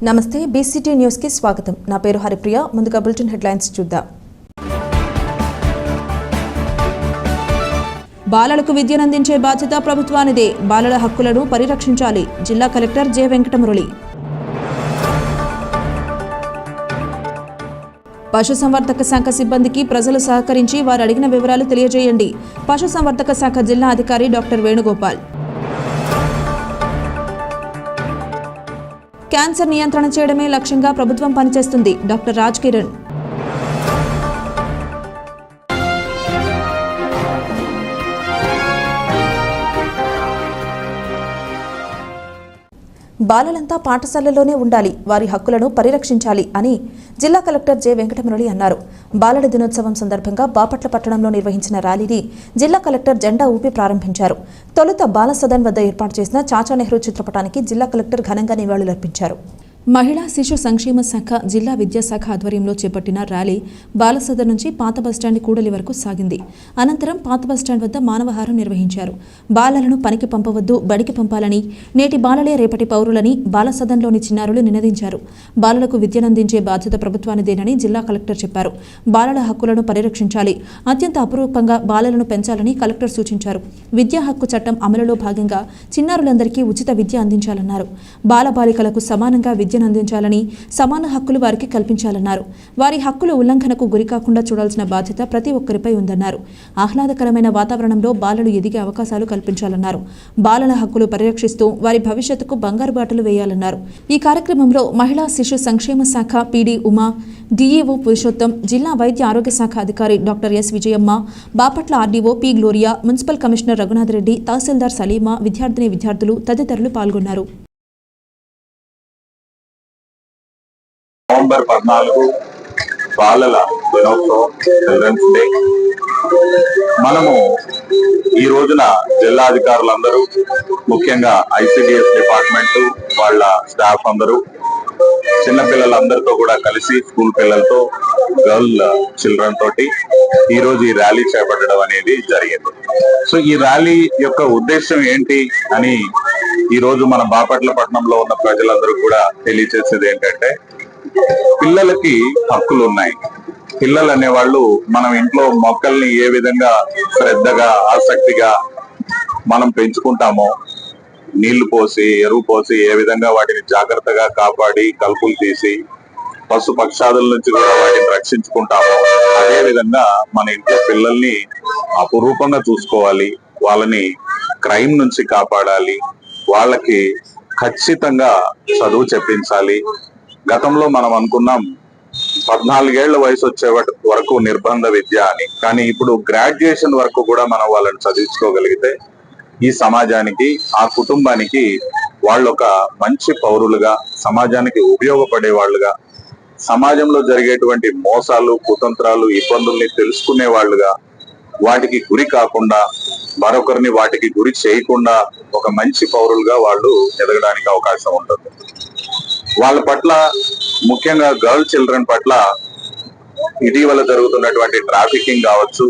నమస్తే BCT news కి స్వాగతం. నా పేరు హరిప్రియ. ముందుగా బులెటిన్ హెడ్లైన్స్ చూద్దాం. బాలలకు విద్యనందించే బాధ్యత ప్రభుత్వానిదే. బాలల హక్కులను పరిరక్షించాలి. జిల్లా కలెక్టర్ జె వెంకటమురళి. పశుసంవర్ధక శాఖ సిబ్బందికి ప్రజలు సహకరించి వారు అడిగిన వివరాలు తెలియజేయండి. పశుసంవర్ధక శాఖ జిల్లా అధికారి డాక్టర్ వేణుగోపాల్. క్యాన్సర్ నియంత్రణ చేయడమే లక్ష్యంగా ప్రభుత్వం పనిచేస్తుంది. డాక్టర్ రాజ్ కిరణ్. బాలలంతా పాఠశాలలోనే ఉండాలి, వారి హక్కులను పరిరక్షించాలి అని జిల్లా కలెక్టర్ జె వెంకటమురళి అన్నారు. బాలల దినోత్సవం సందర్భంగా బాపట్ల పట్టణంలో నిర్వహించిన ర్యాలీని జిల్లా కలెక్టర్ జెండా ఊపి ప్రారంభించారు. తొలుత బాల సదన్ వద్ద ఏర్పాటు చేసిన చాచా నెహ్రూ చిత్రపటానికి జిల్లా కలెక్టర్ ఘనంగా నివాళులర్పించారు. మహిళా శిశు సంక్షేమ శాఖ జిల్లా విద్యాశాఖ ఆధ్వర్యంలో చేపట్టిన ర్యాలీ బాలసదన్ నుంచి పాత బస్టాండ్ కూడలి వరకు సాగింది. అనంతరం పాత బస్టాండ్ వద్ద మానవహారం నిర్వహించారు. బాలలను పనికి పంపవద్దు, బడికి పంపాలని, నేటి బాలలే రేపటి పౌరులని బాలసదన్లోని చిన్నారులు నినదించారు. బాలలకు విద్యనందించే బాధ్యత ప్రభుత్వానిదేనని జిల్లా కలెక్టర్ చెప్పారు. బాలల హక్కులను పరిరక్షించాలి, అత్యంత అపురూపంగా బాలలను పెంచాలని కలెక్టర్ సూచించారు. విద్యా హక్కు చట్టం అమలులో భాగంగా చిన్నారులందరికీ ఉచిత విద్య అందించాలన్నారు. బాలబాలికలకు సమానంగా విద్యను అందించాలని, సమాన హక్కులు వారికి కల్పించాలన్నారు. వారి హక్కుల ఉల్లంఘనకు గురికాకుండా చూడాల్సిన బాధ్యత ప్రతి ఒక్కరిపై ఉందన్నారు. ఆహ్లాదకరమైన వాతావరణంలో బాలలు ఎదిగే అవకాశాలు కల్పించాలన్నారు. బాలల హక్కులు పరిరక్షిస్తూ వారి భవిష్యత్తుకు బంగారు బాటలు వేయాలన్నారు. ఈ కార్యక్రమంలో మహిళా శిశు సంక్షేమ శాఖ పీడీ ఉమా, డీఈఓ పురుషోత్తం, జిల్లా వైద్య ఆరోగ్య శాఖ అధికారి doctor S Vijayamma, Bapatla RDO P Gloria, municipal commissioner Raghunath Reddy, tahsildar Salima, విద్యార్థులు తదితరులు పాల్గొన్నారు. నవంబర్ 14 బాలల దినోత్సవం, చిల్డ్రన్స్ డే. మనము ఈ రోజున జిల్లా అధికారులందరూ, ముఖ్యంగా ఐసిడిఎస్ డిపార్ట్మెంట్ వాళ్ళ స్టాఫ్ అందరూ చిన్నపిల్లలందరితో కూడా కలిసి, స్కూల్ పిల్లలతో, గర్ల్ చిల్డ్రన్ తోటి ఈ రోజు ఈ ర్యాలీ చేపట్టడం అనేది జరిగింది. సో ఈ ర్యాలీ యొక్క ఉద్దేశం ఏంటి అని ఈ రోజు మన బాపట్ల పట్టణంలో ఉన్న ప్రజలందరూ కూడా తెలియజేసేది ఏంటంటే, పిల్లలకి హక్కులు ఉన్నాయి. పిల్లలు అనేవాళ్ళు మనం ఇంట్లో మొక్కల్ని ఏ విధంగా శ్రద్ధగా, ఆసక్తిగా మనం పెంచుకుంటామో, నీళ్లు పోసి, ఎరువు పోసి, ఏ విధంగా వాటిని జాగ్రత్తగా కాపాడి కలుపులు తీసి పశు పక్షాదుల నుంచి కూడా వాటిని రక్షించుకుంటామో, అదే విధంగా మన ఇంట్లో పిల్లల్ని అపురూపంగా చూసుకోవాలి. వాళ్ళని క్రైమ్ నుంచి కాపాడాలి. వాళ్ళకి ఖచ్చితంగా చదువు చెప్పించాలి. గతంలో మనం అనుకున్నాం 14 ఏళ్ల వయసు వచ్చే వరకు నిర్బంధ విద్య అని, కానీ ఇప్పుడు గ్రాడ్యుయేషన్ వరకు కూడా మనం వాళ్ళని చదివించుకోగలిగితే ఈ సమాజానికి, ఆ కుటుంబానికి వాళ్ళు ఒక మంచి పౌరులుగా, సమాజానికి ఉపయోగపడే వాళ్ళుగా, సమాజంలో జరిగేటువంటి మోసాలు, కుతంత్రాలు, ఇబ్బందుల్ని తెలుసుకునే వాళ్ళుగా, వాటికి గురి కాకుండా, మరొకరిని వాటికి గురి చేయకుండా ఒక మంచి పౌరులుగా వాళ్ళు ఎదగడానికి అవకాశం ఉంటుంది. వాళ్ళ పట్ల, ముఖ్యంగా గర్ల్ చిల్డ్రన్ పట్ల ఇటీవల జరుగుతున్నటువంటి ట్రాఫికింగ్ కావచ్చు,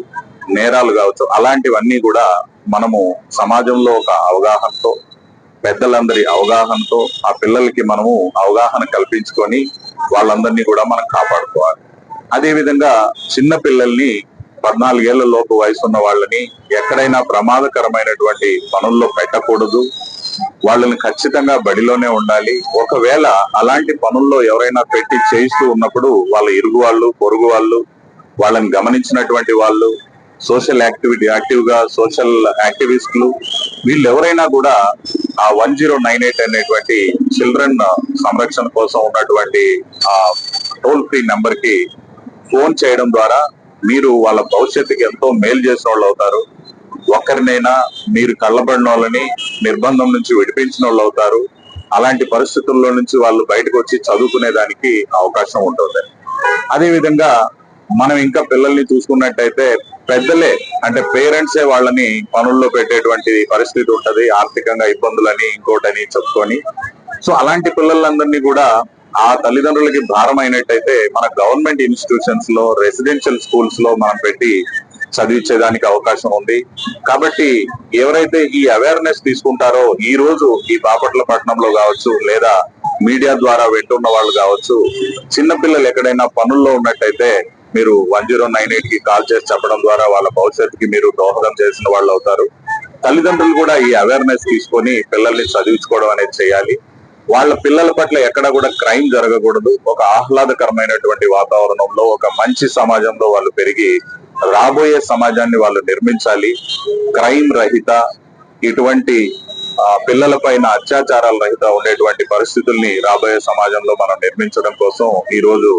నేరాలు కావచ్చు, అలాంటివన్నీ కూడా మనము సమాజంలో ఒక అవగాహనతో, పెద్దలందరి అవగాహనతో ఆ పిల్లలకి మనము అవగాహన కల్పించుకొని వాళ్ళందరినీ కూడా మనం కాపాడుకోవాలి. అదే విధంగా చిన్న పిల్లల్ని, 14 ఏళ్ల లోపు వయసు ఉన్న వాళ్ళని ఎక్కడైనా ప్రమాదకరమైనటువంటి పనుల్లో పెట్టకూడదు. వాళ్ళని ఖచ్చితంగా బడిలోనే ఉండాలి. ఒకవేళ అలాంటి పనుల్లో ఎవరైనా పెట్టి చేయిస్తూ ఉన్నప్పుడు వాళ్ళ ఇరుగు వాళ్ళు, పొరుగు వాళ్ళు, వాళ్ళని గమనించినటువంటి వాళ్ళు, సోషల్ యాక్టివ్గా సోషల్ యాక్టివిస్టులు, వీళ్ళు ఎవరైనా కూడా ఆ 1098 అనేటువంటి చిల్డ్రన్ సంరక్షణ కోసం ఉన్నటువంటి ఆ టోల్ ఫ్రీ నెంబర్ కి ఫోన్ చేయడం ద్వారా మీరు వాళ్ళ భవిష్యత్తుకి ఎంతో మేలు చేసిన వాళ్ళు అవుతారు. ఒక్కరినైనా మీరు కళ్ళబడిన వాళ్ళని నిర్బంధం నుంచి విడిపించిన వాళ్ళు అవుతారు. అలాంటి పరిస్థితుల్లో నుంచి వాళ్ళు బయటకు వచ్చి చదువుకునేదానికి అవకాశం ఉంటుంది. అదే విధంగా మనం ఇంకా పిల్లల్ని చూసుకున్నట్టయితే పెద్దలే, అంటే పేరెంట్సే వాళ్ళని పనుల్లో పెట్టేటువంటి పరిస్థితి ఉంటది. ఆర్థికంగా ఇబ్బందులని, ఇంకోటని చెప్పుకొని. సో అలాంటి పిల్లలందరినీ కూడా ఆ తల్లిదండ్రులకి భారం అయినట్టయితే మన గవర్నమెంట్ ఇన్స్టిట్యూషన్స్ లో, రెసిడెన్షియల్ స్కూల్స్ లో మనం పెట్టి చదివించేదానికి అవకాశం ఉంది. కాబట్టి ఎవరైతే ఈ అవేర్నెస్ తీసుకుంటారో, ఈ రోజు ఈ బాపట్ల పట్టణంలో కావచ్చు, లేదా మీడియా ద్వారా వింటున్న వాళ్ళు కావచ్చు, చిన్నపిల్లలు ఎక్కడైనా పనుల్లో ఉన్నట్టయితే మీరు 1098 కి కాల్ చేసి చెప్పడం ద్వారా వాళ్ళ భవిష్యత్తుకి మీరు దోహదం చేసిన వాళ్ళు అవుతారు. తల్లిదండ్రులు కూడా ఈ అవేర్నెస్ తీసుకొని పిల్లల్ని చదివించుకోవడం అనేది చేయాలి. వాళ్ళ పిల్లల పట్ల ఎక్కడ కూడా క్రైమ్ జరగకూడదు. ఒక ఆహ్లాదకరమైనటువంటి వాతావరణంలో, ఒక మంచి సమాజంలో వాళ్ళు పెరిగి రాబోయే సమాజాన్ని వాళ్ళు నిర్మించాలి. క్రైమ్ రహిత, ఇటువంటి పిల్లల పైన అత్యాచారాల రహిత ఉండేటువంటి పరిస్థితుల్ని రాబోయే సమాజంలో మనం నిర్మించడం కోసం ఈ రోజు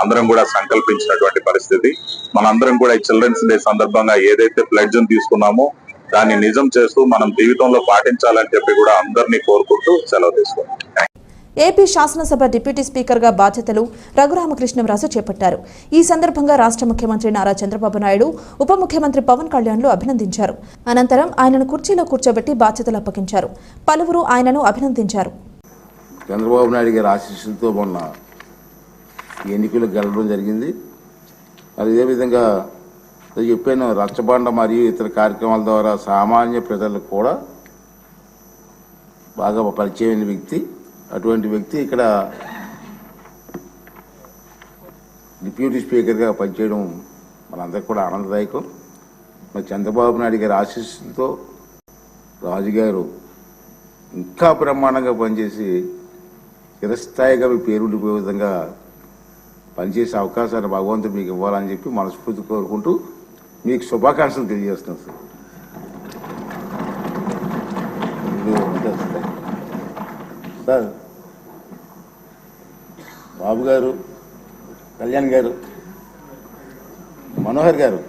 అందరం కూడా సంకల్పించినటువంటి పరిస్థితి. మనందరం కూడా ఈ చిల్డ్రన్స్ డే సందర్భంగా ఏదైతే ప్లెడ్జ్ తీసుకున్నామో దాన్ని నిజం చేస్తూ మనం జీవితంలో పాటించాలని చెప్పి కూడా అందరినీ కోరుకుంటూ సెలవు తీసుకున్నాం. ఏపీ శాసనసభ డిప్యూటీ స్పీకర్గా బాధ్యతలు రఘురామకృష్ణంరాజు చేపట్టారు. ఈ సందర్భంగా రాష్ట్ర ముఖ్యమంత్రి నారా చంద్రబాబు నాయుడు, ఉప ముఖ్యమంత్రి పవన్ కళ్యాణ్లు అభినందించారు. అనంతరం ఆయనను కుర్చీలో కూర్చోబెట్టి బాధ్యతలు అప్పగించారు. పలువురు ఆయనను అభినందించారు. చంద్రబాబు నాయుడు గారి ఆశీస్సులతో మొన్న ఎన్నికలు గెలవడం జరిగింది. అదేవిధంగా చెప్పాను, రచ్చబండ మరియు ఇతర కార్యక్రమాల ద్వారా సామాన్య ప్రజలకు కూడా బాగా పరిచయమైన వ్యక్తి. అటువంటి వ్యక్తి ఇక్కడ డిప్యూటీ స్పీకర్గా పనిచేయడం మనందరికీ కూడా ఆనందదాయకం. మరి చంద్రబాబు నాయుడు గారి ఆశీస్సులతో రాజుగారు ఇంకా బ్రహ్మాండంగా పనిచేసి చిరస్థాయిగా మీ పేరు ఉండిపోయే విధంగా పనిచేసే అవకాశాన్ని భగవంతుడు మీకు ఇవ్వాలని చెప్పి మనస్ఫూర్తి కోరుకుంటూ మీకు శుభాకాంక్షలు తెలియజేస్తున్నాను సార్. బాబు గారు, కళ్యాణ్ గారు, మనోహర్ గారు,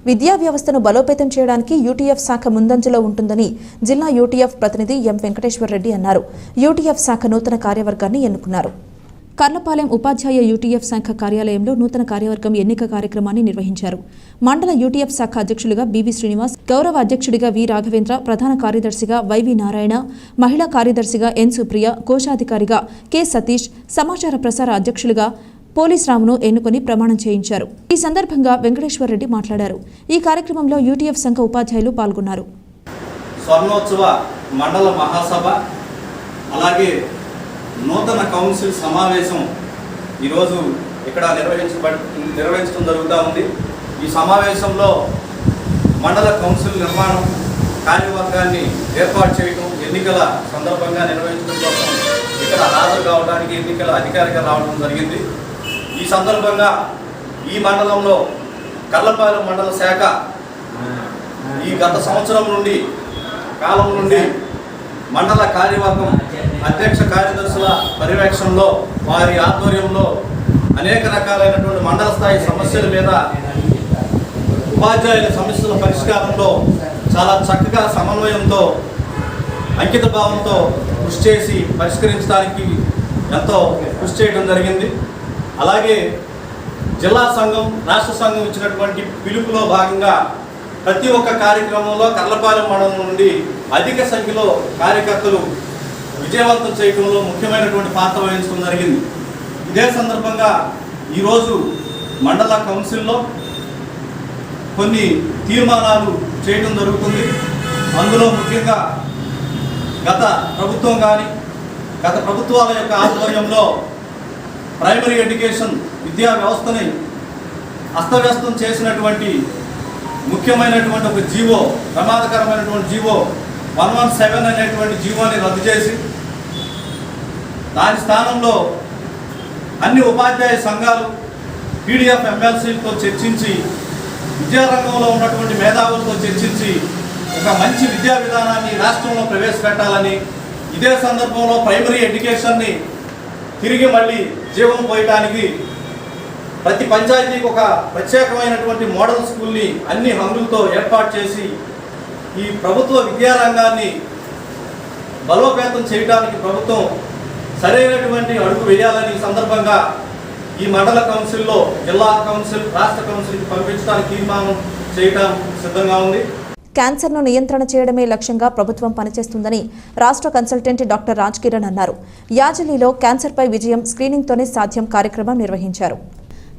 విద్యా వ్యవస్థను బలోపేతం చేయడానికి యూటీఎఫ్ శాఖ ముందంజలో ఉంటుందని జిల్లా యూటీఎఫ్ ప్రతినిధి ఎం వెంకటేశ్వర రెడ్డి అన్నారు. యూటీఎఫ్ శాఖ నూతన కార్యవర్గాన్ని ఎన్నుకున్నారు. కర్లపాలెం ఉపాధ్యాయ యూటీఎఫ్ శాఖ కార్యాలయంలో నూతన కార్యవర్గం ఎన్నిక కార్యక్రమాన్ని నిర్వహించారు. మండల యూటీఎఫ్ శాఖ అధ్యక్షులుగా బివి శ్రీనివాస్, గౌరవ అధ్యక్షుడిగా వి రాఘవేంద్ర, ప్రధాన కార్యదర్శిగా వైవి నారాయణ, మహిళా కార్యదర్శిగా ఎన్ సుప్రియ, కోశాధికారిగా కె సతీష్, సమాచార ప్రసార అధ్యక్షులుగా పోలీస్ రామును ఎన్నుకొని ప్రమాణం చేయించారు. ఈ సందర్భంగా వెంకటేశ్వర రెడ్డి మాట్లాడారు. ఈ కార్యక్రమంలో యూటీఎఫ్ సంఘ ఉపాధ్యాయులు పాల్గొన్నారు. స్వర్ణోత్సవ మండల మహాసభ అలాగే నూతన కౌన్సిల్ సమావేశం ఈరోజు ఇక్కడ నిర్వహించడం జరుగుతూ ఉంది. ఈ సమావేశంలో మండల కౌన్సిల్ నిర్మాణం కార్యవర్గాన్ని ఏర్పాటు చేయడం, ఎన్నికల సందర్భంగా నిర్వహించడం కోసం ఇక్కడ హాజరు కావడానికి ఎన్నికల అధికారిగా రావడం జరిగింది. ఈ సందర్భంగా ఈ మండలంలో కర్లపాలెం మండల శాఖ ఈ గత సంవత్సరం నుండి కాలం నుండి మండల కార్యవర్గం అధ్యక్ష కార్యదర్శుల పర్యవేక్షణలో వారి ఆధ్వర్యంలో అనేక రకాలైనటువంటి మండల స్థాయి సమస్యల మీద ఉపాధ్యాయుల సమస్యల పరిష్కారంలో చాలా చక్కగా సమన్వయంతో అంకిత భావంతో కృషి చేసి పరిష్కరించడానికి ఎంతో కృషి చేయడం జరిగింది. అలాగే జిల్లా సంఘం, రాష్ట్ర సంఘం ఇచ్చినటువంటి పిలుపులో భాగంగా ప్రతి ఒక్క కార్యక్రమంలో కర్లపాలెం మండలం నుండి అధిక సంఖ్యలో కార్యకర్తలు విజయవంతం చేయడంలో ముఖ్యమైనటువంటి పాత్ర వహించడం జరిగింది. ఇదే సందర్భంగా ఈరోజు మండల కౌన్సిల్లో కొన్ని తీర్మానాలు చేయడం జరుగుతుంది. అందులో ముఖ్యంగా గత ప్రభుత్వం కానీ గత ప్రభుత్వాల యొక్క ఆధ్వర్యంలో ప్రైమరీ ఎడ్యుకేషన్ విద్యా వ్యవస్థని అస్తవ్యస్తం చేసినటువంటి ముఖ్యమైనటువంటి ఒక జీవో, ప్రమాదకరమైనటువంటి జీవో 117 అనేటువంటి జీవోని రద్దు చేసి దాని స్థానంలో అన్ని ఉపాధ్యాయ సంఘాలు పీడిఎఫ్ ఎమ్మెల్సీలతో చర్చించి విద్యారంగంలో ఉన్నటువంటి మేధావులతో చర్చించి ఒక మంచి విద్యా విధానాన్ని రాష్ట్రంలో ప్రవేశపెట్టాలని, ఇదే సందర్భంలో ప్రైమరీ ఎడ్యుకేషన్ని తిరిగి మళ్ళీ జీవం పోయటానికి ప్రతి పంచాయతీకి ఒక ప్రత్యేకమైనటువంటి మోడల్ స్కూల్ని అన్ని హంగులతో ఏర్పాటు చేసి ఈ ప్రభుత్వ విద్యారంగాన్ని బలోపేతం చేయడానికి ప్రభుత్వం సరైనటువంటి అడుగు వేయాలని సందర్భంగా ఈ మండల కౌన్సిల్లో జిల్లా కౌన్సిల్, రాష్ట్ర కౌన్సిల్కి పంపించడానికి తీర్మానం చేయడం సిద్ధంగా ఉంది. క్యాన్సర్ను నియంత్రణ చేయడమే లక్ష్యంగా ప్రభుత్వం పనిచేస్తుందని రాష్ట్ర కన్సల్టెంట్ డాక్టర్ రాజ్ కిరణ్ అన్నారు. యాజలిలో క్యాన్సర్పై విజయం స్క్రీనింగ్తోనే సాధ్యం కార్యక్రమం నిర్వహించారు.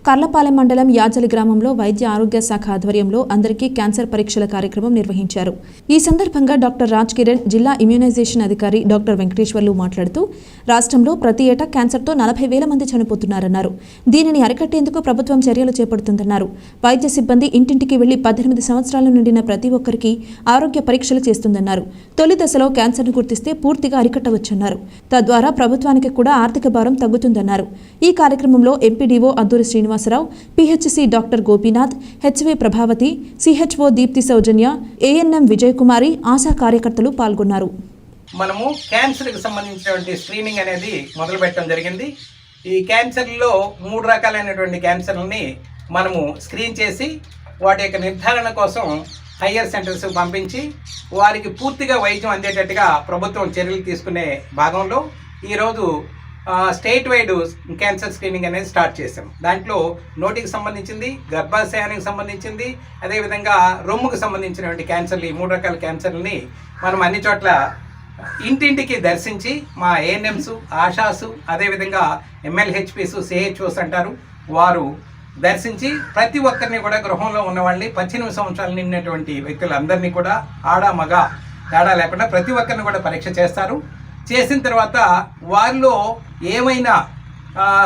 కర్లపాలెం మండలం యాజలి గ్రామంలో వైద్య ఆరోగ్య శాఖ ఆధ్వర్యంలో అందరికీ క్యాన్సర్ పరీక్షల కార్యక్రమం నిర్వహించారు. ఈ సందర్భంగా డాక్టర్ రాజ్ కిరణ్, జిల్లా ఇమ్యునైజేషన్ అధికారి డాక్టర్ వెంకటేశ్వర్లు మాట్లాడుతూ రాష్ట్రంలో ప్రతి ఏటా క్యాన్సర్తో 40,000 మంది చనిపోతున్నారన్నారు. దీనిని అరికట్టేందుకు ప్రభుత్వం చర్యలు చేపడుతుందన్నారు. వైద్య సిబ్బంది ఇంటింటికి వెళ్లి 18 సంవత్సరాల నిండిన ప్రతి ఒక్కరికి ఆరోగ్య పరీక్షలు చేస్తుందన్నారు. తొలి దశలో క్యాన్సర్ను గుర్తిస్తే పూర్తిగా అరికట్టవచ్చన్నారు. తద్వారా ప్రభుత్వానికి కూడా ఆర్థిక భారం తగ్గుతుందన్నారు. ఈ కార్యక్రమంలో MPDO Adduri Srinivasarao, PHC doctor Gopinath, HV Prabhavati, CHO Deepti Soujanya, ANM Vijayakumari, ASHA కార్యకర్తలు పాల్గొన్నారు. మనము క్యాన్సర్కి సంబంధించినటువంటి స్క్రీనింగ్ అనేది మొదలు పెట్టడం జరిగింది. ఈ క్యాన్సర్లో 3 రకాలైనటువంటి క్యాన్సర్లని మనము స్క్రీన్ చేసి వాటి యొక్క నిర్ధారణ కోసం హయ్యర్ సెంటర్స్కి పంపించి వారికి పూర్తిగా వైద్యం అందేటట్టుగా ప్రభుత్వం చర్యలు తీసుకునే భాగంలో ఈరోజు స్టేట్ వైడ్ క్యాన్సర్ స్క్రీనింగ్ అనేది స్టార్ట్ చేసాం. దాంట్లో నోటికి సంబంధించింది, గర్భాశయానికి సంబంధించింది, అదేవిధంగా రొమ్ముకు సంబంధించినటువంటి క్యాన్సర్లు, ఈ 3 రకాల క్యాన్సర్లని మనం అన్ని చోట్ల ఇంటింటికి దర్శించి మా ఏఎన్ఎంస్, ఆశాసు, అదేవిధంగా ఎంఎల్హెచ్పిస్, సిహెచ్ఓస్ అంటారు, వారు దర్శించి ప్రతి ఒక్కరిని కూడా గృహంలో ఉన్న వాళ్ళని 18 సంవత్సరాలు నిండినటువంటి వ్యక్తులందరినీ కూడా ఆడ మగ తేడా లేకుండా ప్రతి ఒక్కరిని కూడా పరీక్ష చేస్తారు. చేసిన తర్వాత వారిలో ఏమైనా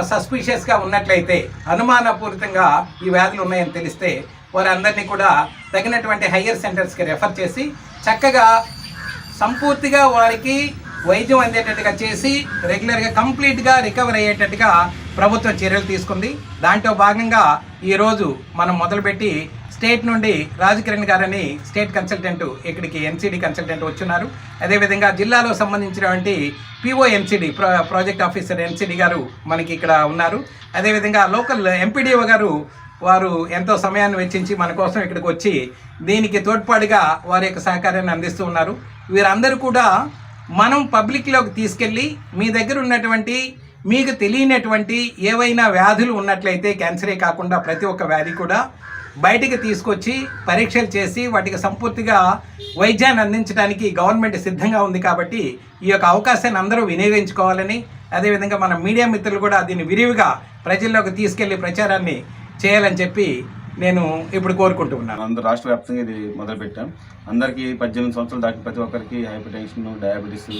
సస్పిషియస్గా ఉన్నట్లయితే, అనుమానపూరితంగా ఈ వ్యాధులు ఉన్నాయని తెలిస్తే వారందరినీ కూడా తగినటువంటి హయ్యర్ సెంటర్స్కి రెఫర్ చేసి చక్కగా సంపూర్తిగా వారికి వైద్యం అందేటట్టుగా చేసి రెగ్యులర్గా కంప్లీట్గా రికవర్ అయ్యేటట్టుగా ప్రభుత్వం చర్యలు తీసుకుంది. దాంట్లో భాగంగా ఈరోజు మనం మొదలుపెట్టి స్టేట్ నుండి రాజ్ కిరణ్ గారని స్టేట్ కన్సల్టెంట్ ఇక్కడికి ఎన్సిడి కన్సల్టెంట్ వచ్చున్నారు. అదేవిధంగా జిల్లాలో సంబంధించినటువంటి PO NCD project officer NCD గారు మనకి ఇక్కడ ఉన్నారు. అదేవిధంగా లోకల్ ఎంపీడీఓ గారు, వారు ఎంతో సమయాన్ని వెచ్చించి మన కోసం ఇక్కడికి వచ్చి దీనికి తోడ్పాటుగా వారి యొక్క సహకారాన్ని అందిస్తూ ఉన్నారు. వీరందరూ కూడా మనం పబ్లిక్లోకి తీసుకెళ్ళి మీ దగ్గర ఉన్నటువంటి మీకు తెలియనటువంటి ఏవైనా వ్యాధులు ఉన్నట్లయితే, క్యాన్సరే కాకుండా ప్రతి ఒక్క వ్యాధి కూడా బయటికి తీసుకొచ్చి పరీక్షలు చేసి వాటికి సంపూర్తిగా వైద్యాన్ని అందించడానికి గవర్నమెంట్ సిద్ధంగా ఉంది. కాబట్టి ఈ యొక్క అవకాశాన్ని అందరూ వినియోగించుకోవాలని, అదేవిధంగా మన మీడియా మిత్రులు కూడా దీన్ని విరివిగా ప్రజల్లోకి తీసుకెళ్లి ప్రచారాన్ని చేయాలని చెప్పి నేను ఇప్పుడు కోరుకుంటున్నాను. అందరూ రాష్ట్ర వ్యాప్తంగా ఇది మొదలుపెట్టాం. అందరికీ 18 సంవత్సరాలు దాటిన ప్రతి ఒక్కరికి హైపర్ టెన్షన్, డయాబెటీస్,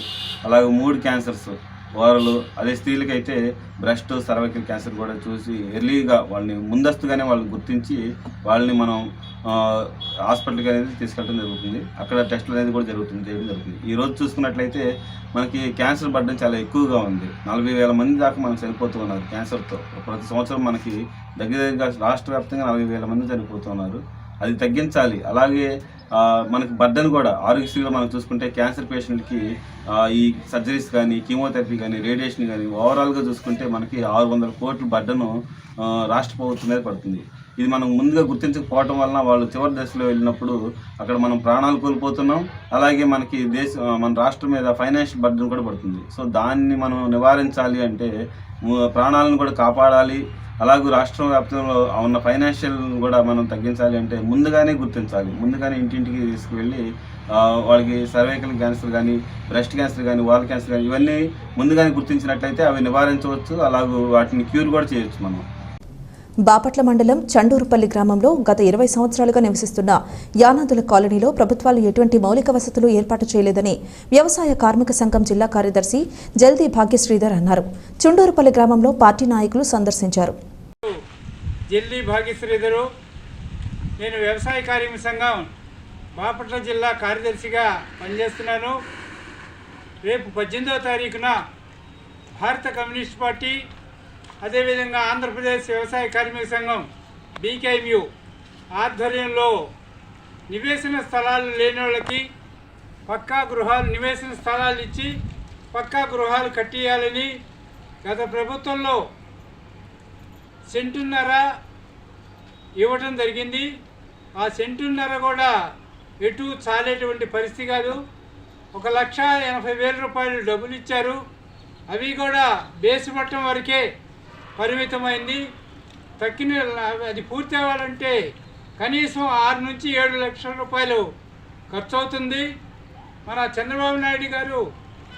అలాగే 3 క్యాన్సర్స్ వారలు, అదే స్త్రీలకైతే బ్రెస్ట్, సర్వైకల్ క్యాన్సర్ కూడా చూసి ఎర్లీగా వాళ్ళని ముందస్తుగానే వాళ్ళని గుర్తించి వాళ్ళని మనం హాస్పిటల్కి అనేది తీసుకెళ్ళడం జరుగుతుంది. అక్కడ టెస్టులు అనేది కూడా చేయడం జరుగుతుంది. ఈరోజు చూసుకున్నట్లయితే మనకి క్యాన్సర్ బర్డెన్ చాలా ఎక్కువగా ఉంది. 40,000 మంది దాకా మనం చనిపోతూ ఉన్నారు క్యాన్సర్తో. ప్రతి సంవత్సరం మనకి దగ్గరగా రాష్ట్ర వ్యాప్తంగా 40,000 మంది చనిపోతున్నారు. అది తగ్గించాలి. అలాగే మనకి బర్డెన్ కూడా ఆరోగ్యశ్రీలో మనం చూసుకుంటే క్యాన్సర్ పేషెంట్కి ఈ సర్జరీస్ కానీ, కీమోథెరపీ కానీ, రేడియేషన్ కానీ ఓవరాల్గా చూసుకుంటే మనకి 600 కోట్ల బర్డెను రాష్ట్ర ప్రభుత్వం మీద పడుతుంది. ఇది మనం ముందుగా గుర్తించకపోవడం వలన వాళ్ళు చివరి దశలో వెళ్ళినప్పుడు అక్కడ మనం ప్రాణాలు కోల్పోతున్నాం. అలాగే మనకి మన రాష్ట్రం మీద ఫైనాన్షియల్ బర్డెన్ కూడా పడుతుంది. సో దాన్ని మనం నివారించాలి అంటే ప్రాణాలను కూడా కాపాడాలి. అలాగే రాష్ట్రం వ్యాప్తంలో ఉన్న ఫైనాన్షియల్ కూడా మనం తగ్గించాలి అంటే ముందుగానే గుర్తించాలి. ముందుగానే ఇంటింటికి తీసుకువెళ్ళి వాళ్ళకి సర్వైకల్ క్యాన్సర్ కానీ, బ్రెస్ట్ క్యాన్సర్ కానీ, వాల్ క్యాన్సర్ కానీ ఇవన్నీ ముందుగానే గుర్తించినట్లయితే అవి నివారించవచ్చు. అలాగే వాటిని క్యూర్ కూడా చేయొచ్చు మనం. బాపట్ల మండలం చండూరుపల్లి గ్రామంలో గత 20 సంవత్సరాలుగా నివసిస్తున్న యానాదుల కాలనీలో ప్రభుత్వాలు ఎటువంటి మౌలిక వసతులు ఏర్పాటు చేయలేదని వ్యవసాయ కార్మిక సంఘం జిల్లా కార్యదర్శి జల్దీ భాగ్యశ్రీధర్ అన్నారు. చుండూరుపల్లి గ్రామంలో పార్టీ నాయకులు సందర్శించారు. జల్దీ భాగ్యశ్రీధరు, నేను వ్యవసాయ కార్మిక సంఘం బాపట్ల జిల్లా కార్యదర్శిగా పనిచేస్తున్నాను. రేపు 18వ తారీఖున భారత కమ్యూనిస్ట్ పార్టీ, అదేవిధంగా ఆంధ్రప్రదేశ్ వ్యవసాయ కార్మిక సంఘం బీకేఎంయు ఆధ్వర్యంలో నివేశన స్థలాలు లేని వాళ్ళకి పక్కా గృహాలు, నివేశన స్థలాలు ఇచ్చి పక్కా గృహాలు కట్టియాలని గత ప్రభుత్వంలో సెంటున్నర ఇవ్వటం జరిగింది. ఆ సెంటున్నర కూడా ఎటు చాలేటువంటి పరిస్థితి కాదు. 1,80,000 రూపాయలు డబ్బులు ఇచ్చారు. అవి కూడా బేసి మట్టం వరకే పరిమితమైంది. తక్కిన అది పూర్తి అవ్వాలంటే కనీసం 6 నుంచి 7 లక్షల రూపాయలు ఖర్చు అవుతుంది. మన చంద్రబాబు నాయుడు గారు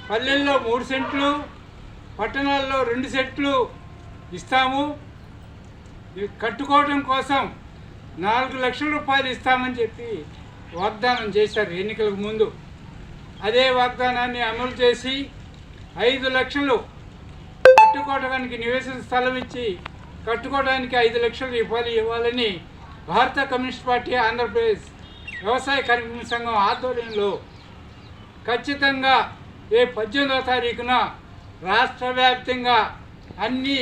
పల్లెల్లో 3 సెంట్లు, పట్టణాల్లో 2 సెంట్లు ఇస్తాము, కట్టుకోవడం కోసం 4 లక్షల రూపాయలు ఇస్తామని చెప్పి వాగ్దానం చేశారు ఎన్నికలకు ముందు. అదే వాగ్దానాన్ని అమలు చేసి 5 లక్షలు కట్టుకోవడానికి, నివేశన స్థలం ఇచ్చి కట్టుకోవడానికి 5 లక్షల రూపాయలు ఇవ్వాలని భారత కమ్యూనిస్ట్ పార్టీ ఆంధ్రప్రదేశ్ వ్యవసాయ కార్మిక సంఘం ఆధ్వర్యంలో ఖచ్చితంగా రేపు 18వ తారీఖున రాష్ట్ర వ్యాప్తంగా అన్ని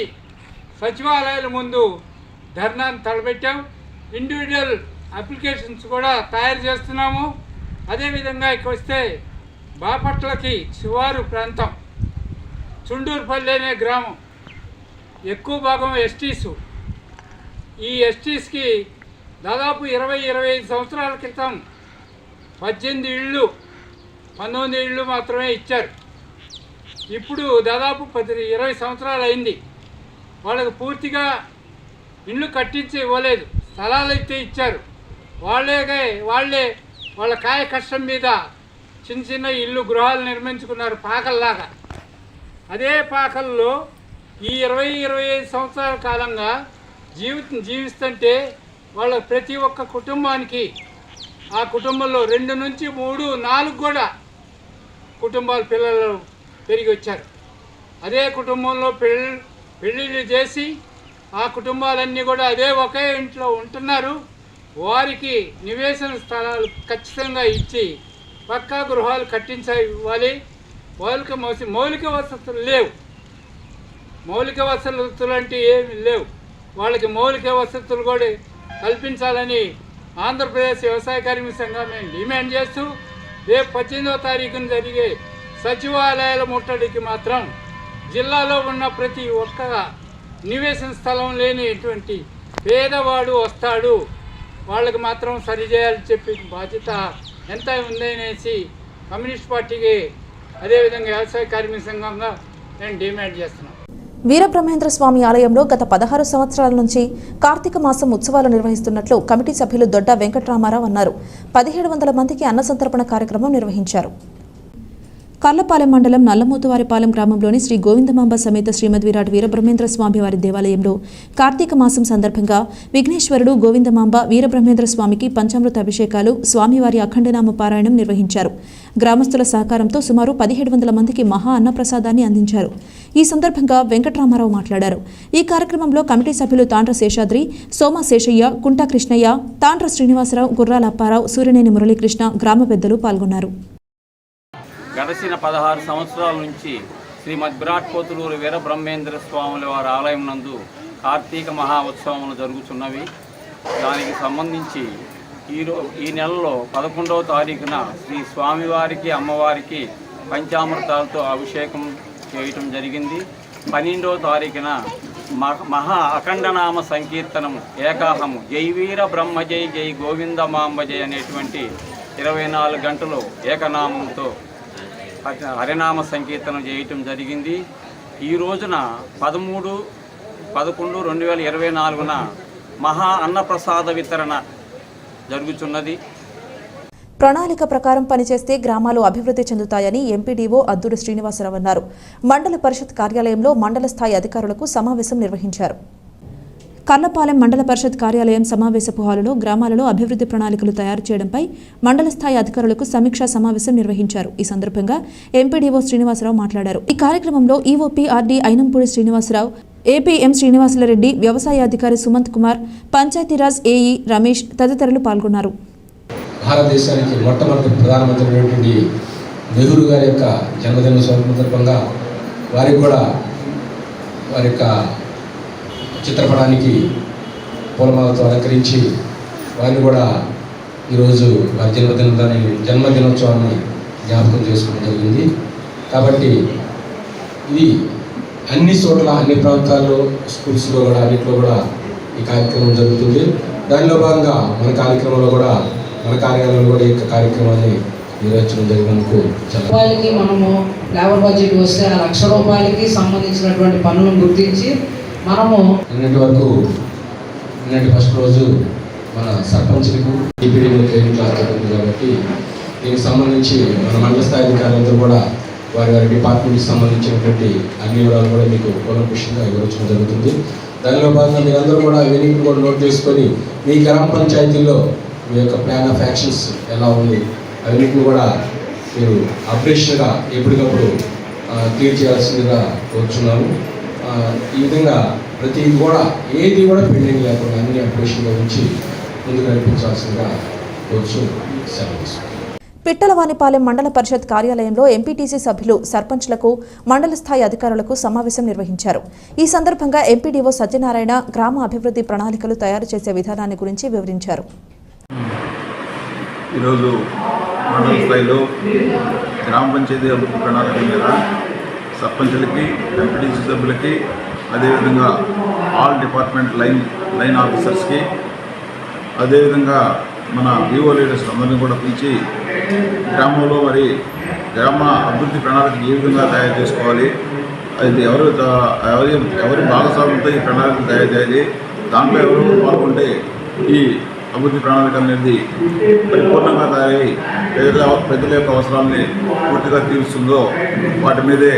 సచివాలయాల ముందు ధర్నాను తలపెట్టాం. ఇండివిజువల్ అప్లికేషన్స్ కూడా తయారు చేస్తున్నాము. అదేవిధంగా ఇక్కడ వస్తే బాపట్లకి శివారు ప్రాంతం చుండూరుపల్లి అనే గ్రామం, ఎక్కువ భాగం ఎస్టీసు. ఈ ఎస్టీస్కి దాదాపు 20-25 సంవత్సరాల క్రితం 18 ఇళ్ళు, 19 ఇళ్ళు మాత్రమే ఇచ్చారు. ఇప్పుడు దాదాపు 20 సంవత్సరాలు అయింది. వాళ్ళకు పూర్తిగా ఇళ్ళు కట్టించి ఇవ్వలేదు, స్థలాలు అయితే ఇచ్చారు. వాళ్ళే వాళ్ళ కాయ కష్టం మీద చిన్న చిన్న ఇల్లు, గృహాలు నిర్మించుకున్నారు పాకల్లాగా. అదే పాకల్లో ఈ 20-25 సంవత్సరాల కాలంగా జీవిస్తుంటే వాళ్ళ ప్రతి ఒక్క కుటుంబానికి, ఆ కుటుంబంలో 2 నుంచి 3, 4 కూడా కుటుంబాల పిల్లలు పెరిగి వచ్చారు. అదే కుటుంబంలో పెళ్ళిళ్ళు చేసి ఆ కుటుంబాలన్నీ కూడా అదే ఒకే ఇంట్లో ఉంటున్నారు. వారికి నివేశన స్థలాలు ఖచ్చితంగా ఇచ్చి పక్కా గృహాలు ఇవ్వాలి. మౌలిక వసతులు లేవు. మౌలిక వసతులు అంటే ఏమి లేవు. వాళ్ళకి మౌలిక వసతులు కూడా కల్పించాలని ఆంధ్రప్రదేశ్ వ్యవసాయ కార్మిక సంఘం మేము డిమాండ్ చేస్తూ రేపు 18వ తారీఖున జరిగే సచివాలయాల ముట్టడికి మాత్రం జిల్లాలో ఉన్న ప్రతి ఒక్క నివేశన స్థలం లేనిటువంటి పేదవాడు వస్తాడు, వాళ్ళకి మాత్రం సరిచేయాలని చెప్పి బాధ్యత ఎంత ఉందనేసి కమ్యూనిస్ట్ పార్టీకి, అదేవిధంగా వ్యవసాయ కార్మిక సంఘంగా నేను డిమాండ్ చేస్తున్నాను. వీరబ్రహ్మేంద్ర స్వామి ఆలయంలో గత 16 సంవత్సరాల నుంచి కార్తీక మాసం ఉత్సవాలు నిర్వహిస్తున్నట్లు కమిటీ సభ్యులు దొడ్డ వెంకటరామారావు అన్నారు. 1700 మందికి అన్న సంతర్పణ కార్యక్రమం నిర్వహించారు. కర్లపాలెం మండలం నల్లమోతువారిపాలెం గ్రామంలోని శ్రీ గోవిందమాంబ సమేత శ్రీమద్ విరాట్ వీరబ్రహ్మేంద్ర స్వామి వారి దేవాలయంలో కార్తీక మాసం సందర్భంగా విఘ్నేశ్వరుడు, గోవిందమాంబ, వీరబ్రహ్మేంద్ర స్వామికి పంచామృత అభిషేకాలు, స్వామివారి అఖండనామ పారాయణం నిర్వహించారు. గ్రామస్తుల సహకారంతో సుమారు 1700 మందికి మహా అన్నప్రసాదాన్ని అందించారు. ఈ సందర్భంగా వెంకటరామారావు మాట్లాడారు. ఈ కార్యక్రమంలో కమిటీ సభ్యులు తాండ్ర శేషాద్రి, సోమ శేషయ్య, కుంటా కృష్ణయ్య, తాండ్ర శ్రీనివాసరావు, గుర్రాల అప్పారావు, సూర్యనేని మురళీకృష్ణ గ్రామ పెద్దలు పాల్గొన్నారు. గడిచిన 16 సంవత్సరాల నుంచి శ్రీమద్ విరాట్ పోతులూరు వీరబ్రహ్మేంద్ర స్వాముల వారి ఆలయం నందు కార్తీక మహా ఉత్సవములు జరుగుతున్నవి. దానికి సంబంధించి ఈ నెలలో 11వ తారీఖున శ్రీ స్వామివారికి, అమ్మవారికి పంచామృతాలతో అభిషేకం చేయటం జరిగింది. 12వ తారీఖున మహా అఖండనామ సంకీర్తనము ఏకాహము జై వీర బ్రహ్మ జై జై గోవిందమాంబ జై అనేటువంటి 24 గంటలు ఏకనామంతో హరినామ సంకీర్తనం చేయటం జరిగింది. ఈ రోజున 13 11/11/2024 మహా అన్నప్రసాద వితరణ జరుగుతున్నది. ప్రణాళిక ప్రకారం పనిచేస్తే గ్రామాలు అభివృద్ధి చెందుతాయని ఎంపీడీఓ అద్దూరి శ్రీనివాసరావు అన్నారు. మండల పరిషత్ కార్యాలయంలో మండల స్థాయి అధికారులకు సమావేశం నిర్వహించారు. కన్నపాలెం మండల పరిషత్ కార్యాలయం సమావేశపు హాలులో గ్రామాలలో అభివృద్ధి ప్రణాళికలు తయారు చేయడంపై మండల స్థాయి అధికారులకు సమీక్షా సమావేశం నిర్వహించారు. ఈ సందర్భంగా ఎంపీడీఓ శ్రీనివాసరావు మాట్లాడారు. ఈ కార్యక్రమంలో EOP RD Ainampudi Srinivasarao, APM Srinivasulareddy, వ్యవసాయ అధికారి సుమంత్ కుమార్, పంచాయతీరాజ్ ఏఈ రమేష్ తదితరులు పాల్గొన్నారు. భారతదేశానికి మొట్టమొదటి ప్రధానమంత్రి అయినటువంటి నెహ్రూ గారి యొక్క జన్మదిన సందర్భంగా వారికి కూడా వారి యొక్క చిత్రపటానికి పూలమాలతో అలంకరించి వారిని కూడా ఈరోజు వారి జన్మదినోత్సవాన్ని జ్ఞాపకం చేసుకోవడం జరిగింది. కాబట్టి ఇది అన్ని చోట్ల అన్ని ప్రాంతాల్లో స్కూల్స్లో కూడా అన్నింటిలో కూడా ఈ కార్యక్రమం జరుగుతుంది. దానిలో భాగంగా మన కార్యక్రమంలో కూడా మన కార్యాలయంలో కూడా ఈ కార్యక్రమాన్ని నిర్వహించడం జరిగినందుకు రూపాయలకి మనము లేబర్ బడ్జెట్ వస్తే ఆ ₹1,00,000 సంబంధించినటువంటి పనులను గుర్తించి మనము నిన్నటి ఫస్ట్ రోజు మన సర్పంచ్లకు డిప్యూటీ ట్రైనింగ్ క్లాస్ జరుగుతుంది. కాబట్టి దీనికి సంబంధించి మన మండల స్థాయి అధికారులందరూ కూడా వారి వారి డిపార్ట్మెంట్కి సంబంధించినటువంటి అన్ని వివరాలు కూడా మీకు కూలంకషంగా వివరించడం జరుగుతుంది. దానిలో భాగంగా మీరందరూ కూడా అవన్నీ కూడా నోట్ చేసుకొని మీ గ్రామ పంచాయతీల్లో మీ యొక్క ప్లాన్ ఆఫ్ యాక్షన్స్ ఎలా ఉంది అవన్నింటిని కూడా మీరు అప్డేషన్గా ఎప్పటికప్పుడు క్లియర్ చేయాల్సిందిగా కోరుచున్నాను. ఈ విధంగా ప్రతిదీ కూడా ఏది కూడా పెండింగ్ లేకుండా అన్ని అప్డేషన్గా ఉంచి ముందుకు నడిపించాల్సిందిగా కోరుచు సెలవు. పిట్టలవానిపాలెం మండల పరిషత్ కార్యాలయంలో ఎంపీటీసీ సభ్యులు సర్పంచ్లకు మండల స్థాయి అధికారులకు సమావేశం నిర్వహించారు. ఈ సందర్భంగా ఎంపీడీఓ సత్యనారాయణ గ్రామ అభివృద్ధి ప్రణాళికలు తయారు చేసే విధానాన్ని గురించి వివరించారు. ఈరోజు మండల స్థాయిలో గ్రామ పంచాయతీ అభివృద్ధి ప్రణాళిక మీద సర్పంచులకి, ఎంపీటీసీ సభ్యులకి, అదేవిధంగా ఆల్ డిపార్ట్మెంట్ లైన్ ఆఫీసర్స్కి, అదేవిధంగా మన ఈఓ లీడర్స్ అందరినీ కూడా పిలిచి గ్రామంలో మరి గ్రామ అభివృద్ధి ప్రణాళిక ఏ విధంగా తయారు చేసుకోవాలి, అది ఎవరి భాగస్వామ్యంతో ఈ ప్రణాళిక తయారు చేయాలి, దాంట్లో ఎవరు పాల్గొంటే ఈ అభివృద్ధి ప్రణాళిక అనేది పరిపూర్ణంగా తయారై ప్రజల యొక్క అవసరాలని పూర్తిగా తీరుస్తుందో వాటి మీదే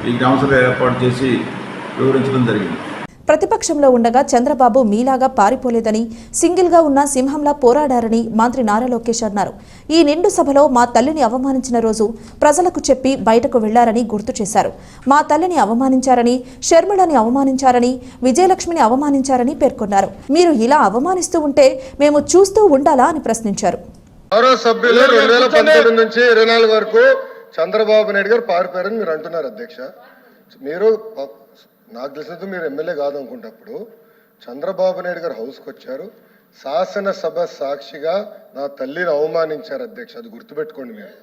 ఈ గ్రామసభ ఏర్పాటు చేసి వివరించడం జరిగింది. ప్రతిపక్షంలో ఉండగా చంద్రబాబు మీలాగా పారిపోలేదని, సింగిల్గా ఉన్న సింహంలా పోరాడారని మంత్రి నారా లోకేష్ అన్నారు. ఈ నిండు సభలో మా తల్లిని అవమానించిన రోజు ప్రజలకు చెప్పి బయటకు వెళ్లారని గుర్తు చేశారు. మా తల్లిని అవమానించారని, షర్మిళని అవమానించారని, విజయలక్ష్మిని అవమానించారని పేర్కొన్నారు. మీరు ఇలా అవమానిస్తూ ఉంటే మేము చూస్తూ ఉండాలా అని ప్రశ్నించారు. గౌరవ సభ్యులు 2019 నుంచి 24 వరకు చంద్రబాబు నాయుడు గారు పారిపోయారని మీరు అంటున్నారు అధ్యక్ష. మీరు నాకు తెలిసినందుకు మీరు ఎమ్మెల్యే కాదనుకుంటప్పుడు చంద్రబాబు నాయుడు గారు హౌస్కి వచ్చారు, శాసనసభ సాక్షిగా నా తల్లిని అవమానించారు అధ్యక్ష. అది గుర్తుపెట్టుకోండి. మీరు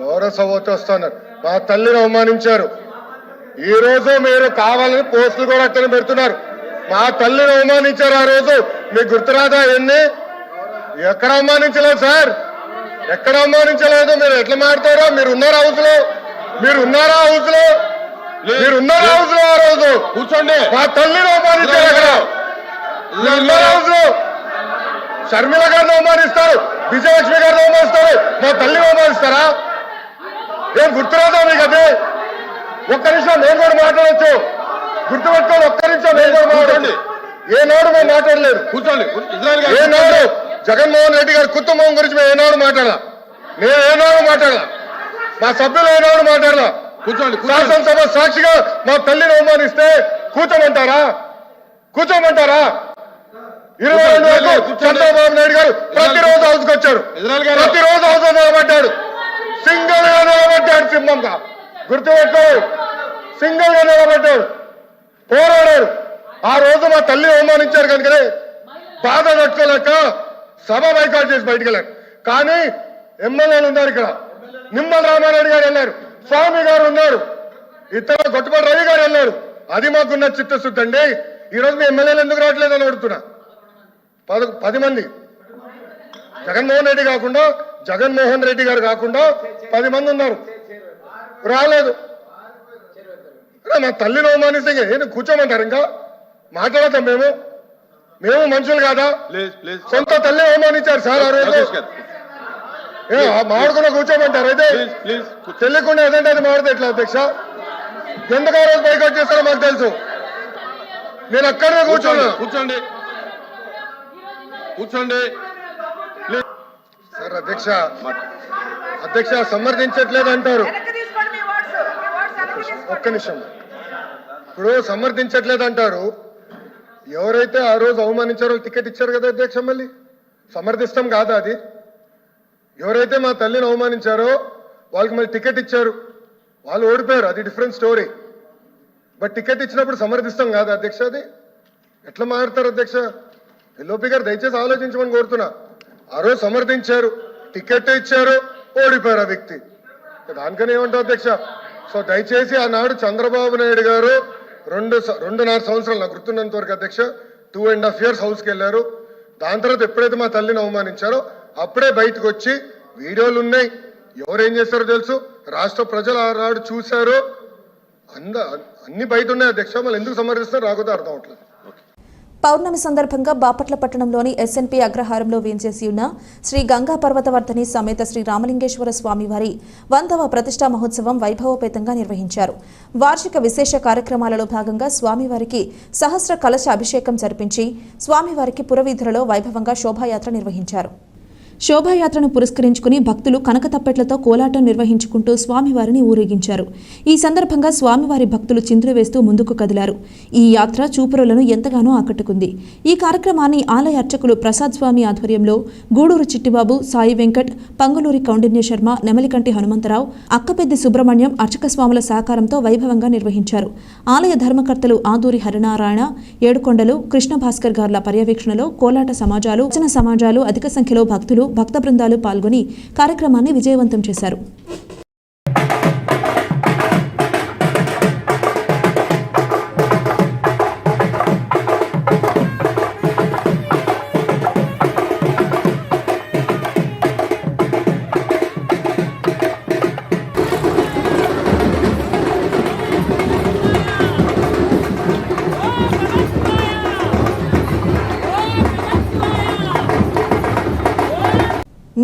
గౌరవ సభతో వస్తున్నారు, మా తల్లిని అవమానించారు. ఈ రోజు మీరు కావాలని పోస్టులు కూడా అట్టని పెడుతున్నారు. మా తల్లిని అవమానించారు. ఆ రోజు మీకు గుర్తురాదా? ఎన్ని ఎక్కడ అవమానించలేదు సార్, ఎక్కడ అవమానించలేదు. మీరు ఎట్లా మాట్లాడారో, మీరు ఉన్నారా హౌస్ లో? మీరు ఉన్నారా హౌస్ లో? మీరు ఉన్నారా హౌస్ లో? ఆ రోజు కూర్చోండి. మా తల్లిని అవమానించారు. అక్కడ ఉన్నారా హౌస్ లో? షర్మిల గారిని అవమానిస్తారు, విజయలక్ష్మి గారిని అవమానిస్తారు, మా తల్లిని అవమానిస్తారా? ఏం గుర్తురాదా మీకు? అది ఒక్క నిమిషం నేను కూడా మాట్లాడచ్చు. గుర్తుపెట్టుకోండి, ఒక్క నిమిషం నేను కూడా మాట్లాడండి. ఏనాడు మేము మాట్లాడలేదు. కూర్చోండి. ఏనాడు జగన్మోహన్ రెడ్డి గారి కుటుంబం గురించి మేము ఏనాడు మాట్లాడాల? నేను ఏనాడు మాట్లాడాల? మా సభ్యులు ఏనాడు మాట్లాడాల? కూర్చోండి. శాసనసభ సాక్షిగా మా తల్లిని అవమానిస్తే కూర్చోమంటారా? కూర్చోమంటారా? 22 వరకు చంద్రబాబు నాయుడు గారు ప్రతిరోజు హౌస్కి వచ్చారు, ప్రతిరోజు హౌస్ నిలబడ్డాడు, సింగిల్ గా నిలబడ్డాడు. సింహంగా గుర్తుపెట్టు, సింగిల్ గా నిలబడ్డాడు, పోరాడాడు. ఆ రోజు మా తల్లిని అవమానించారు కనుకనే బాధ తట్టుకోలేక సభ బైకాట్ చేసి బయటకు వెళ్ళారు. కానీ ఎమ్మెల్యేలు ఉన్నారు ఇక్కడ. నిమ్మల రామారెడ్డి గారు వెళ్ళారు, స్వామి గారు ఉన్నారు, ఇతర గొట్టపాటి రవి గారు వెళ్ళారు. అది మాకున్న చిత్తశుద్ధి అండి. ఈరోజు మీ ఎమ్మెల్యేలు ఎందుకు రావట్లేదు అని అడుగుతున్నా. 10 మంది జగన్మోహన్ రెడ్డి గారు కాకుండా 10 మంది ఉన్నారు, రాలేదు. మా తల్లిని అవమానిస్తే నేను కూర్చోమంటారు? ఇంకా మాట్లాడతాం మేము మనుషులు కాదా? సొంత తల్లి అవమానించారు సార్ ఆ రోజు. మాడుకున్న కూర్చోమంటారు? అయితే తెలియకుండా ఏదంటే అది మాడితే ఎట్లా అధ్యక్ష? ఎందుకు ఆ రోజు బైకౌట్ చేస్తారో మాకు తెలుసు. నేను అక్కడే కూర్చోండి సార్. అధ్యక్ష సమర్థించట్లేదు అంటారు. ఒక్క నిమిషం. ఇప్పుడు సమర్థించట్లేదు అంటారు. ఎవరైతే ఆ రోజు అవమానించారో టికెట్ ఇచ్చారు కదా అధ్యక్ష, మళ్ళీ సమర్థిస్తాం కాదా అది? ఎవరైతే మా తల్లిని అవమానించారో వాళ్ళకి మళ్ళీ టికెట్ ఇచ్చారు, వాళ్ళు ఓడిపోయారు, అది డిఫరెంట్ స్టోరీ. బట్ టికెట్ ఇచ్చినప్పుడు సమర్థిస్తాం కాదా అధ్యక్ష? అది ఎట్లా మాట్లాడతారు అధ్యక్ష? ఎల్ఓపి గారు దయచేసి ఆలోచించమని కోరుతున్నా. ఆ రోజు సమర్థించారు, టికెట్ ఇచ్చారు, ఓడిపోయారు ఆ వ్యక్తి. దానికని ఏమంటారు అధ్యక్ష? సో దయచేసి ఆనాడు చంద్రబాబు నాయుడు గారు 2.5 సంవత్సరాలు నాకు గుర్తున్నంత వరకు అధ్యక్ష 2.5 years హౌస్కి వెళ్ళారు. దాని తర్వాత ఎప్పుడైతే మా తల్లిని అవమానించారో అప్పుడే బయటకు వచ్చి వీడియోలు ఉన్నాయి. ఎవరేం చేస్తారో తెలుసు, రాష్ట్ర ప్రజలు ఆనాడు చూశారు, అన్ని బయట ఉన్నాయి అధ్యక్ష. మళ్ళీ ఎందుకు సమర్థిస్తారో రాకపోతే అర్థం అవట్లేదు. పౌర్ణమి సందర్భంగా బాపట్ల పట్టణంలోని ఎస్ఎన్పి అగ్రహారంలో వేంచేసి ఉన్న శ్రీ గంగా పర్వతవర్ధని సమేత శ్రీ రామలింగేశ్వర స్వామివారి 100వ ప్రతిష్టా మహోత్సవం వైభవోపేతంగా నిర్వహించారు. వార్షిక విశేష కార్యక్రమాలలో భాగంగా స్వామివారికి సహస్ర కలశ అభిషేకం జరిపించి స్వామివారికి పురవీధులలో వైభవంగా శోభాయాత్ర నిర్వహించారు. శోభాయాత్రను పురస్కరించుకుని భక్తులు కనకతప్పెట్లతో కోలాటం నిర్వహించుకుంటూ స్వామివారిని ఊరేగించారు. ఈ సందర్భంగా స్వామివారి భక్తులు చిందులు వేస్తూ ముందుకు కదిలారు. ఈ యాత్ర చూపురులను ఎంతగానో ఆకట్టుకుంది. ఈ కార్యక్రమాన్ని ఆలయ అర్చకులు ప్రసాద్ స్వామి ఆధ్వర్యంలో గూడూరు చిట్టిబాబు, సాయి వెంకట్, పంగులూరి కౌండిన్య శర్మ, నెమలికంటి హనుమంతరావు, అక్కపెద్ది సుబ్రహ్మణ్యం అర్చక స్వాముల సహకారంతో వైభవంగా నిర్వహించారు. ఆలయ ధర్మకర్తలు ఆదూరి హరినారాయణ, ఏడుకొండలు, కృష్ణ భాస్కర్ గార్ల పర్యవేక్షణలో కోలాట సమాజాలు, వచన సమాజాలు, అధిక సంఖ్యలో భక్తులు, భక్త బృందాలు పాల్గొని కార్యక్రమాన్ని విజయవంతం చేశారు.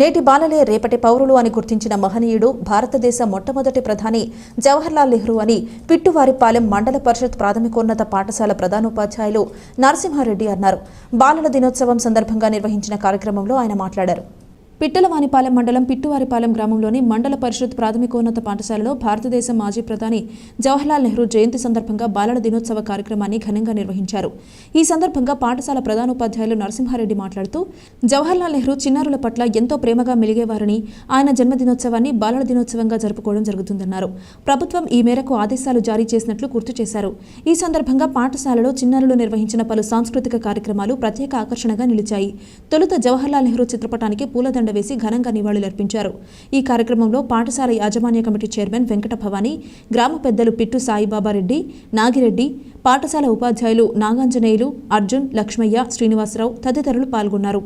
నేటి బాలలే రేపటి పౌరులు అని గుర్తించిన మహనీయుడు భారతదేశ మొట్టమొదటి ప్రధాని జవహర్లాల్ నెహ్రూ అని పిట్టువారిపాలెం మండల పరిషత్ ప్రాథమికోన్నత పాఠశాల ప్రధానోపాధ్యాయులు నరసింహారెడ్డి అన్నారు. బాలల దినోత్సవం సందర్భంగా నిర్వహించిన కార్యక్రమంలో ఆయన మాట్లాడారు. పిట్టలవానిపాలెం మండలం పిట్టువారిపాలెం గ్రామంలోని మండల పరిషత్ ప్రాథమికోన్నత పాఠశాలలో భారతదేశ మాజీ ప్రధాని జవహర్లాల్ నెహ్రూ జయంతి సందర్భంగా బాలల దినోత్సవ కార్యక్రమాన్ని ఘనంగా నిర్వహించారు. ఈ సందర్భంగా పాఠశాల ప్రధానోపాధ్యాయులు నరసింహారెడ్డి మాట్లాడుతూ జవహర్లాల్ నెహ్రూ చిన్నారుల పట్ల ఎంతో ప్రేమగా మెలిగేవారని, ఆయన జన్మదినోత్సవాన్ని బాలల దినోత్సవంగా జరుపుకోవడం జరుగుతుందన్నారు. ప్రభుత్వం ఈ మేరకు ఆదేశాలు జారీ చేసినట్లు గుర్తు చేశారు. ఈ సందర్భంగా పాఠశాలలో చిన్నారులు నిర్వహించిన పలు సాంస్కృతిక కార్యక్రమాలు ప్రత్యేక ఆకర్షణగా నిలిచాయి. తొలుత జవహర్లాల్ నెహ్రూ చిత్రపటానికి పూలదండ వేసి ఘనంగా నివాళులర్పించారు. ఈ కార్యక్రమంలో పాఠశాల యాజమాన్య కమిటీ చైర్మన్ వెంకట భవానీ, గ్రామ పెద్దలు పిట్టు సాయిబాబారెడ్డి, నాగిరెడ్డి, పాఠశాల ఉపాధ్యాయులు నాగాంజనేయులు, అర్జున్, లక్ష్మయ్య, శ్రీనివాసరావు తదితరులు పాల్గొన్నారు.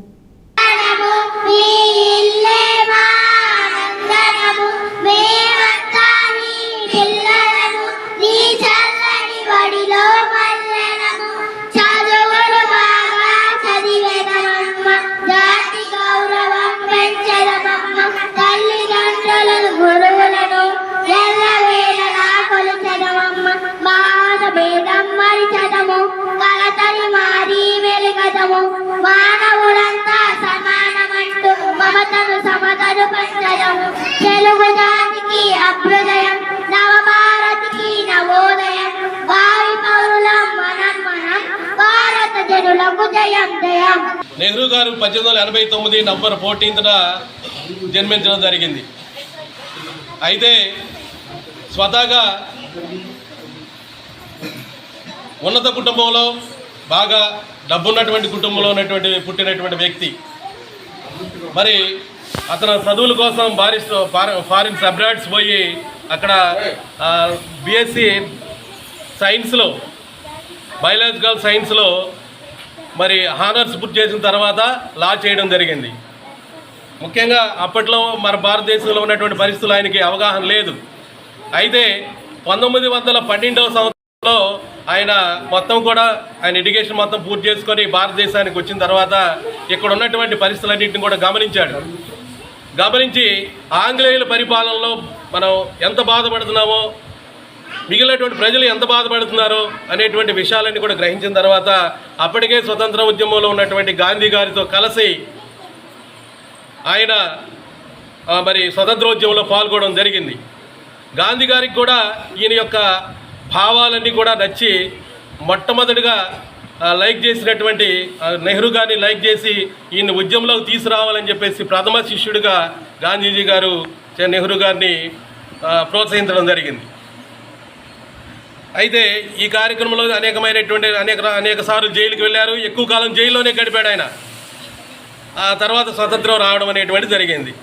మానవులంతా సమానమంటూ మమతను సమతను పంచడము, తెలుగు జాతికి అభ్యుదయం, నవభారతికి నవోదయం, భావి పౌరులం మనం భారత జనులకు జయం జయం. నెహ్రూ గారు 1889 నవంబర్ 14న జన్మించడం జరిగింది. అయితే స్వతహాగా ఉన్నత కుటుంబంలో బాగా డబ్బున్నటువంటి కుటుంబంలో పుట్టినటువంటి వ్యక్తి. మరి అతను చదువుల కోసం ఫారిన్ అబ్రాడ్స్ పోయి అక్కడ బిఎస్సి సైన్స్లో, బయాలజికల్ సైన్స్లో మరి హానర్స్ పూర్తి చేసిన తర్వాత లా చేయడం జరిగింది. ముఖ్యంగా అప్పట్లో మన భారతదేశంలో ఉన్నటువంటి పరిస్థితులు ఆయనకి అవగాహన లేదు. అయితే 1912వ సంవత్సరంలో ఆయన మొత్తం కూడా ఆయన ఎడ్యుకేషన్ మొత్తం పూర్తి చేసుకొని భారతదేశానికి వచ్చిన తర్వాత ఇక్కడ ఉన్నటువంటి పరిస్థితులన్నింటిని కూడా గమనించి ఆంగ్లేయుల పరిపాలనలో మనం ఎంత బాధపడుతున్నామో, మిగిలినటువంటి ప్రజలు ఎంత బాధపడుతున్నారో అనేటువంటి విషయాలన్నీ కూడా గ్రహించిన తర్వాత అప్పటికే స్వతంత్ర ఉద్యమంలో ఉన్నటువంటి గాంధీ గారితో కలిసి ఆయన మరి స్వతంత్రోద్యమంలో పాల్గొనడం జరిగింది. గాంధీ గారికి కూడా ఈయన యొక్క భావాలన్నీ కూడా నచ్చి మొట్టమొదటిగా లైక్ చేసినటువంటి నెహ్రూ గారిని లైక్ చేసి ఈయన ఉద్యమంలోకి తీసుకురావాలని చెప్పేసి ప్రథమ శిష్యుడిగా గాంధీజీ గారు నెహ్రూ గారిని ప్రోత్సహించడం జరిగింది. అయితే ఈ కార్యక్రమంలో అనేక సార్లు జైలుకి వెళ్ళారు. ఎక్కువ కాలం జైల్లోనే గడిపాడు ఆయన. ఆ తర్వాత స్వతంత్రం రావడం అనేటువంటి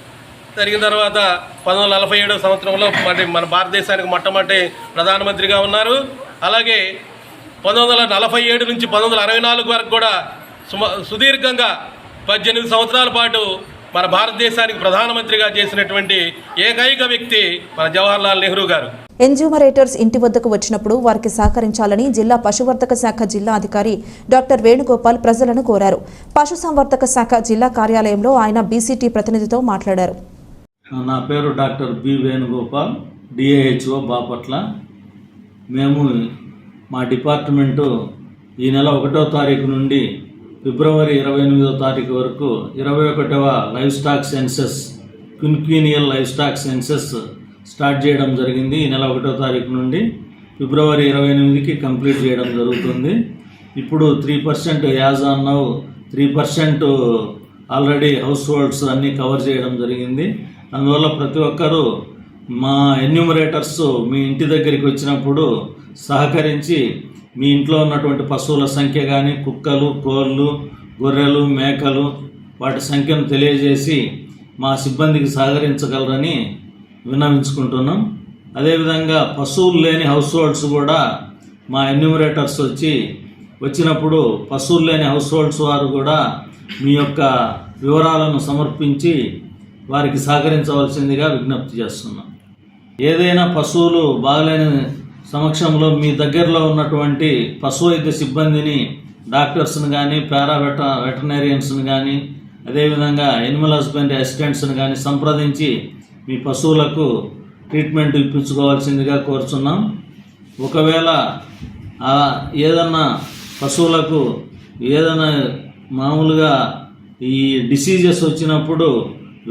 జరిగిన తర్వాత 1947వ సంవత్సరంలో మన భారతదేశానికి మొట్టమొదటి ప్రధానమంత్రిగా ఉన్నారు. అలాగే 1947 నుంచి 1964 వరకు కూడా సుదీర్ఘంగా 18 సంవత్సరాల పాటు మన భారతదేశానికి ప్రధానమంత్రిగా చేసినటువంటి ఏకైక వ్యక్తి మన జవహర్లాల్ నెహ్రూ గారు. ఎన్యూమరేటర్స్ ఇంటి వద్దకు వచ్చినప్పుడు వారికి సహకరించాలని జిల్లా పశువర్ధక శాఖ జిల్లా అధికారి డాక్టర్ వేణుగోపాల్ ప్రజలను కోరారు. పశుసంవర్ధక శాఖ జిల్లా కార్యాలయంలో ఆయన బీసీటీ ప్రతినిధితో మాట్లాడారు. నా పేరు డాక్టర్ బి వేణుగోపాల్, డిఏహెచ్ఓ బాపట్ల. మేము మా డిపార్ట్మెంటు ఈ నెల 1వ తారీఖు నుండి ఫిబ్రవరి 28వ తారీఖు వరకు 21వ livestock census, quinquennial livestock census start చేయడం జరిగింది. ఈ నెల 1వ తారీఖు నుండి ఫిబ్రవరి 28కి కంప్లీట్ చేయడం జరుగుతుంది. ఇప్పుడు 3% as on now 3% already house holds అన్నీ కవర్ చేయడం జరిగింది. అందువల్ల ప్రతి ఒక్కరూ మా ఎన్యూమరేటర్స్ మీ ఇంటి దగ్గరికి వచ్చినప్పుడు సహకరించి మీ ఇంట్లో ఉన్నటువంటి పశువుల సంఖ్య కానీ, కుక్కలు, కోళ్ళు, గొర్రెలు, మేకలు వాటి సంఖ్యను తెలియజేసి మా సిబ్బందికి సహకరించగలరని విన్నవించుకుంటున్నాం. అదేవిధంగా పశువులు లేని హౌస్ హోల్డ్స్ కూడా మా ఎన్యూమరేటర్స్ వచ్చినప్పుడు పశువులు లేని హౌస్ హోల్డ్స్ వారు కూడా మీ యొక్క వివరాలను సమర్పించి వారికి సహకరించవలసిందిగా విజ్ఞప్తి చేస్తున్నాం. ఏదైనా పశువులు బాగలేని సమక్షంలో మీ దగ్గరలో ఉన్నటువంటి పశు వైద్య సిబ్బందిని, డాక్టర్స్ని కానీ, వెటర్నరీయన్స్ని కానీ, అదేవిధంగా ఎనిమల్ హస్బెండరీ అసిస్టెంట్స్ని కానీ సంప్రదించి మీ పశువులకు ట్రీట్మెంట్ ఇప్పించుకోవాల్సిందిగా కోరుచున్నాం. ఒకవేళ ఏదన్నా పశువులకు ఏదైనా మామూలుగా ఈ డిసీజెస్ వచ్చినప్పుడు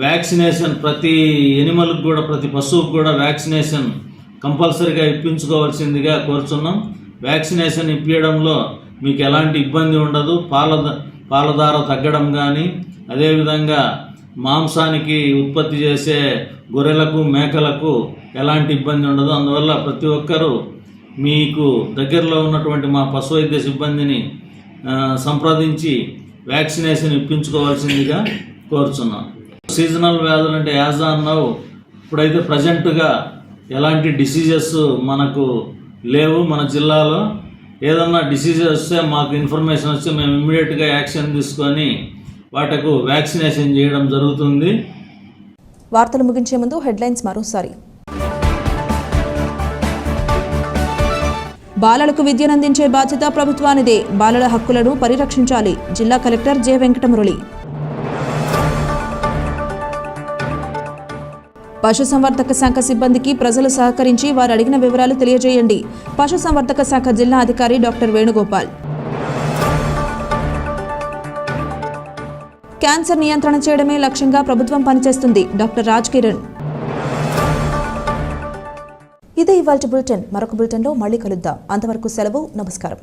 వ్యాక్సినేషన్ ప్రతి ఎనిమల్కి కూడా, ప్రతి పశువుకు కూడా వ్యాక్సినేషన్ కంపల్సరీగా ఇప్పించుకోవాల్సిందిగా కోరుచున్నాం. వ్యాక్సినేషన్ ఇప్పించడంలో మీకు ఎలాంటి ఇబ్బంది ఉండదు. పాలధార తగ్గడం కానీ, అదేవిధంగా మాంసానికి ఉత్పత్తి చేసే గొర్రెలకు, మేకలకు ఎలాంటి ఇబ్బంది ఉండదు. అందువల్ల ప్రతి ఒక్కరూ మీకు దగ్గరలో ఉన్నటువంటి మా పశు వైద్య సిబ్బందిని సంప్రదించి వ్యాక్సినేషన్ ఇప్పించుకోవాల్సిందిగా కోరుచున్నాం. సీజనల్ వ్యాధులు అంటే యాజ్ ఆన్ నౌ ఇప్పుడైతే ప్రజెంట్గా ఎలాంటి డిసీజెస్ మనకు లేవు. మన జిల్లాలో ఏదన్నా డిసీజెస్ వస్తే మాకు ఇన్ఫర్మేషన్ వస్తే మేము ఇమ్మీడియట్గా యాక్షన్ తీసుకొని వాటికి వ్యాక్సినేషన్ చేయడం జరుగుతుంది. వార్తలు ముగించే ముందు హెడ్లైన్స్ మరోసారి. బాలలకు విద్యనందించే బాధ్యత ప్రభుత్వానిదే. బాలల హక్కులను పరిరక్షించాలి. జిల్లా కలెక్టర్ జె వెంకటమురళి. పశుసంవర్ధక శాఖ సిబ్బందికి ప్రజలు సహకరించి వారు అడిగిన వివరాలు తెలియజేయండి. పశుసంవర్ధక శాఖ జిల్లా అధికారి డాక్టర్ వేణుగోపాల్. క్యాన్సర్ నియంత్రణ చేయడమే లక్ష్యంగా ప్రభుత్వం పనిచేస్తుంది. డాక్టర్ రాజ్ కిరణ్. ఇదే ఇవాల్టి బులెటిన్. మరొక బులెటిన్లో మళ్ళీ కలుద్దాం. అంతవరకు సెలవు. నమస్కారం.